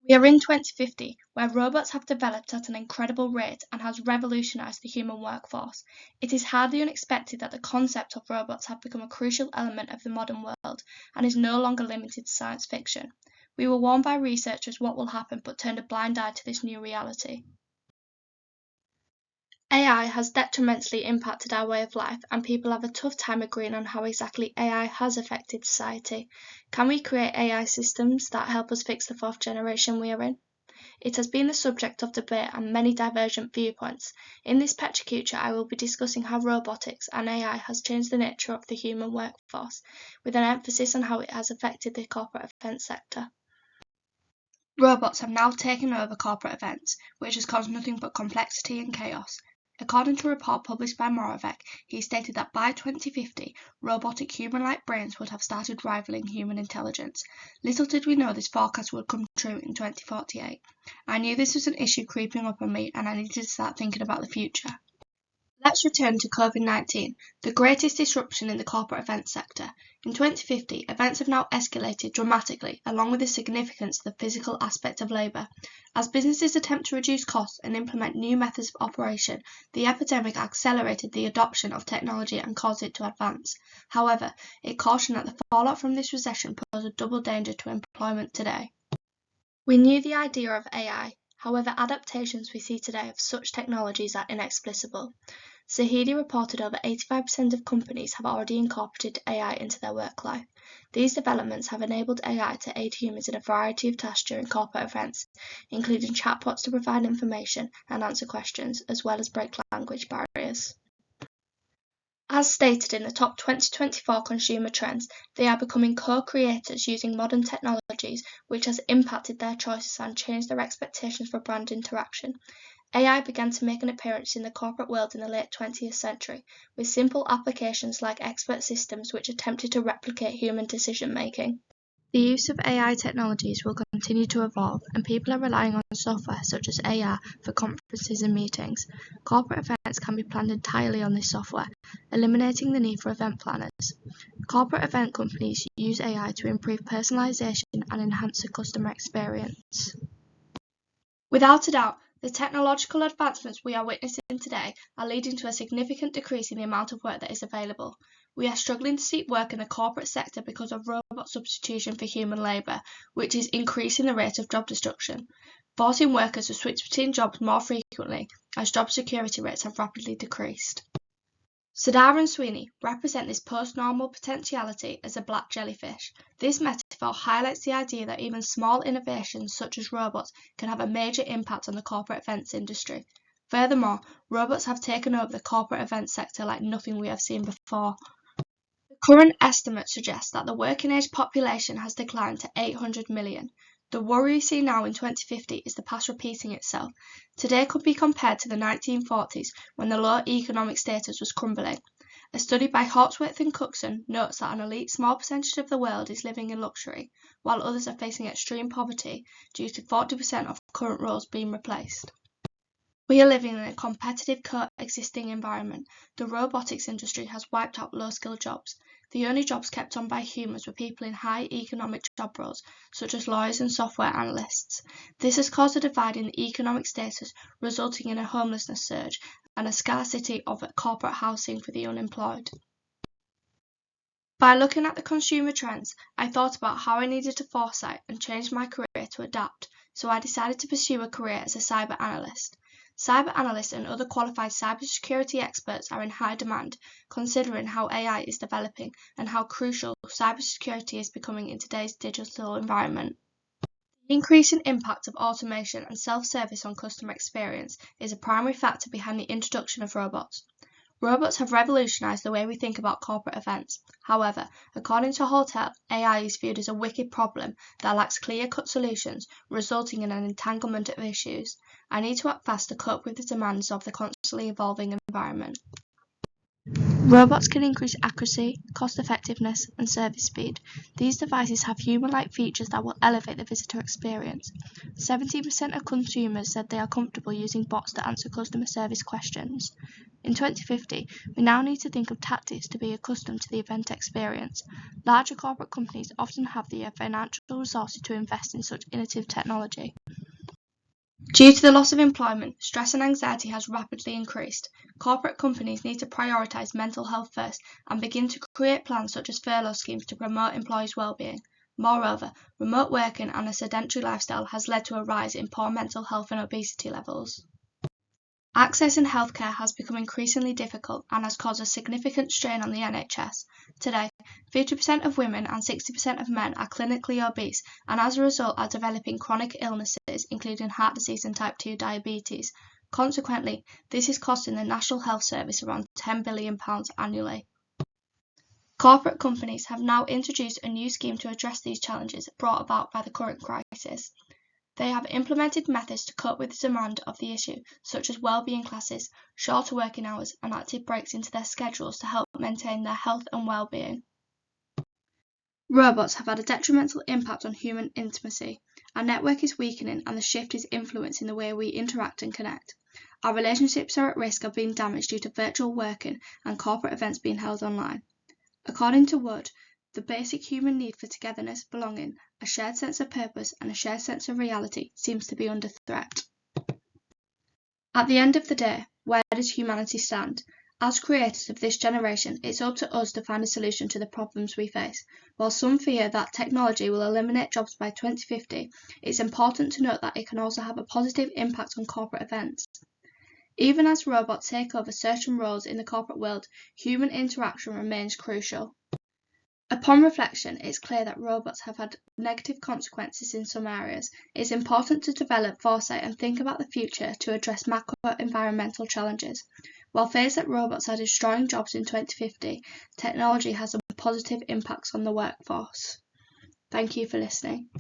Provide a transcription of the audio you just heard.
We are in 2050, where robots have developed at an incredible rate and has revolutionized the human workforce. It is hardly unexpected that the concept of robots have become a crucial element of the modern world and is no longer limited to science fiction. We were warned by researchers what will happen but turned a blind eye to this new reality. AI has detrimentally impacted our way of life, and people have a tough time agreeing on how exactly AI has affected society. Can we create AI systems that help us fix the fourth generation we are in? It has been the subject of debate and many divergent viewpoints. In this Pecha Kucha, I will be discussing how robotics and AI has changed the nature of the human workforce, with an emphasis on how it has affected the corporate events sector. Robots have now taken over corporate events, which has caused nothing but complexity and chaos. According to a report published by Moravec, he stated that by 2050, robotic human-like brains would have started rivaling human intelligence. Little did we know this forecast would come true in 2048. I knew this was an issue creeping up on me, and I needed to start thinking about the future. Let's return to COVID-19, the greatest disruption in the corporate events sector. In 2050, events have now escalated dramatically, along with the significance of the physical aspect of labour. As businesses attempt to reduce costs and implement new methods of operation, the epidemic accelerated the adoption of technology and caused it to advance. However, it cautioned that the fallout from this recession posed a double danger to employment today. We knew the idea of AI. However, adaptations we see today of such technologies are inexplicable. Zahidi reported over 85% of companies have already incorporated AI into their work life. These developments have enabled AI to aid humans in a variety of tasks during corporate events, including chatbots to provide information and answer questions, as well as break language barriers. As stated in the top 2024 consumer trends, they are becoming co-creators using modern technologies, which has impacted their choices and changed their expectations for brand interaction. AI began to make an appearance in the corporate world in the late 20th century, with simple applications like expert systems which attempted to replicate human decision-making. The use of AI technologies will continue to evolve, and people are relying on software such as AI for conferences and meetings. Corporate events can be planned entirely on this software, eliminating the need for event planners. Corporate event companies use AI to improve personalization and enhance the customer experience. Without a doubt, the technological advancements we are witnessing today are leading to a significant decrease in the amount of work that is available. We are struggling to seek work in the corporate sector because of robot substitution for human labour, which is increasing the rate of job destruction, forcing workers to switch between jobs more frequently as job security rates have rapidly decreased. Sadar and Sweeney represent this post-normal potentiality as a black jellyfish. This metaphor highlights the idea that even small innovations such as robots can have a major impact on the corporate events industry. Furthermore, robots have taken over the corporate events sector like nothing we have seen before. The current estimates suggest that the working-age population has declined to 800 million. The worry we see now in 2050 is the past repeating itself. Today could be compared to the 1940s when the low economic status was crumbling. A study by Hawksworth and Cookson notes that an elite small percentage of the world is living in luxury, while others are facing extreme poverty due to 40% of current roles being replaced. We are living in a competitive coexisting environment. The robotics industry has wiped out low-skilled jobs. The only jobs kept on by humans were people in high economic job roles, such as lawyers and software analysts. This has caused a divide in economic status, resulting in a homelessness surge and a scarcity of corporate housing for the unemployed. By looking at the consumer trends, I thought about how I needed to foresight and change my career to adapt, so I decided to pursue a career as a cyber analyst. Cyber analysts and other qualified cybersecurity experts are in high demand, considering how AI is developing and how crucial cybersecurity is becoming in today's digital environment. The increasing impact of automation and self-service on customer experience is a primary factor behind the introduction of robots. Robots have revolutionized the way we think about corporate events. However, according to Hotel, AI is viewed as a wicked problem that lacks clear-cut solutions, resulting in an entanglement of issues. I need to act fast to cope with the demands of the constantly evolving environment. Robots can increase accuracy, cost-effectiveness, and service speed. These devices have human-like features that will elevate the visitor experience. 70% of consumers said they are comfortable using bots to answer customer service questions. In 2050, we now need to think of tactics to be accustomed to the event experience. Larger corporate companies often have the financial resources to invest in such innovative technology. Due to the loss of employment, stress and anxiety has rapidly increased. Corporate companies need to prioritise mental health first and begin to create plans such as furlough schemes to promote employees' well-being. Moreover, remote working and a sedentary lifestyle has led to a rise in poor mental health and obesity levels. Access in healthcare has become increasingly difficult and has caused a significant strain on the NHS. Today, 50% of women and 60% of men are clinically obese and as a result are developing chronic illnesses including heart disease and type 2 diabetes. Consequently, this is costing the National Health Service around £10 billion annually. Corporate companies have now introduced a new scheme to address these challenges brought about by the current crisis. They have implemented methods to cope with the demand of the issue, such as well-being classes, shorter working hours, and active breaks into their schedules to help maintain their health and well-being. Robots have had a detrimental impact on human intimacy. Our network is weakening and the shift is influencing the way we interact and connect. Our relationships are at risk of being damaged due to virtual working and corporate events being held online. According to Wood, the basic human need for togetherness, belonging, a shared sense of purpose, and a shared sense of reality seems to be under threat. At the end of the day, where does humanity stand? As creators of this generation, it's up to us to find a solution to the problems we face. While some fear that technology will eliminate jobs by 2050, it's important to note that it can also have a positive impact on corporate events. Even as robots take over certain roles in the corporate world, human interaction remains crucial. Upon reflection, it's clear that robots have had negative consequences in some areas. It's important to develop foresight and think about the future to address macro-environmental challenges. While fears that robots are destroying jobs in 2050, technology has a positive impact on the workforce. Thank you for listening.